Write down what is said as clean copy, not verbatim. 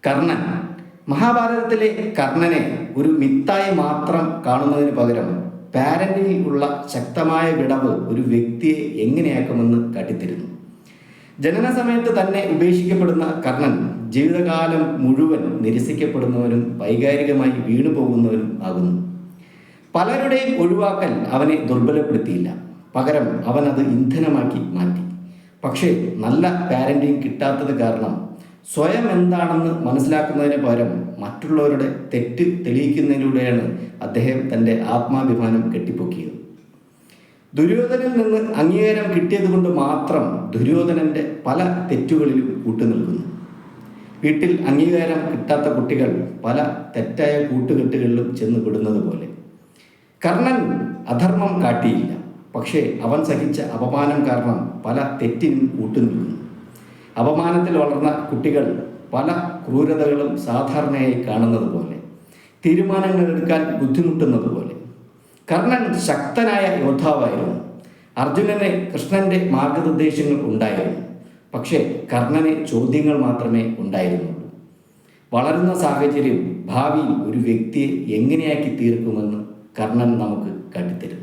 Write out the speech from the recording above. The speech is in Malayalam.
കർണൻ. മഹാഭാരതത്തിലെ കർണനെ ഒരു മിത്തായി മാത്രം കാണുന്നതിന് പകരം പാരന്റിൽ ഉള്ള ശക്തമായ വിടവ് ഒരു വ്യക്തിയെ എങ്ങനെയാക്കുമെന്ന് കാട്ടിത്തരുന്നു. ജനന സമയത്ത് തന്നെ ഉപേക്ഷിക്കപ്പെടുന്ന കർണൻ ജീവിതകാലം മുഴുവൻ നിരസിക്കപ്പെടുന്നവനും വൈകാരികമായി വീണുപോകുന്നവനും ആകുന്നു. പലരുടെയും ഒഴിവാക്കൽ അവനെ ദുർബലപ്പെടുത്തിയില്ല, പകരം അവൻ അത് ഇന്ധനമാക്കി മാറ്റി. പക്ഷേ നല്ല പാരന്റിങ് കിട്ടാത്തത് കാരണം സ്വയം എന്താണെന്ന് മനസ്സിലാക്കുന്നതിന് പകരം മറ്റുള്ളവരുടെ തെറ്റ് തെളിയിക്കുന്നതിലൂടെയാണ് അദ്ദേഹം തൻ്റെ ആത്മാഭിമാനം കെട്ടിപ്പൊക്കിയത്. ദുര്യോധനിൽ നിന്ന് അംഗീകാരം കിട്ടിയത് കൊണ്ട് മാത്രം ദുര്യോധനൻ്റെ പല തെറ്റുകളിലും കൂട്ടുനിൽക്കുന്നു. വീട്ടിൽ അംഗീകാരം കിട്ടാത്ത കുട്ടികൾ പല തെറ്റായ കൂട്ടുകെട്ടുകളിലും ചെന്ന് പെടുന്നത് പോലെ. കർണൻ അധർമ്മം കാട്ടിയില്ല, പക്ഷേ അവൻ സഹിച്ച അപമാനം കാരണം പല തെറ്റിനും കൂട്ടുനിൽക്കുന്നു. അപമാനത്തിൽ വളർന്ന കുട്ടികൾ പല ക്രൂരതകളും സാധാരണയായി കാണുന്നത് പോലെ, തീരുമാനങ്ങൾ എടുക്കാൻ ബുദ്ധിമുട്ടുന്നത് പോലെ. കർണൻ ശക്തനായ യോദ്ധാവായിരുന്നു. അർജുനന് കൃഷ്ണന്റെ മാർഗനിർദ്ദേശങ്ങൾ ഉണ്ടായിരുന്നു, പക്ഷേ കർണന് ചോദ്യങ്ങൾ മാത്രമേ ഉണ്ടായിരുന്നുള്ളൂ. വളരുന്ന സാഹചര്യം ഭാവിയിൽ ഒരു വ്യക്തിയെ എങ്ങനെയാക്കി തീർക്കുമെന്ന് കർണൻ നമുക്ക് കാട്ടിത്തരും.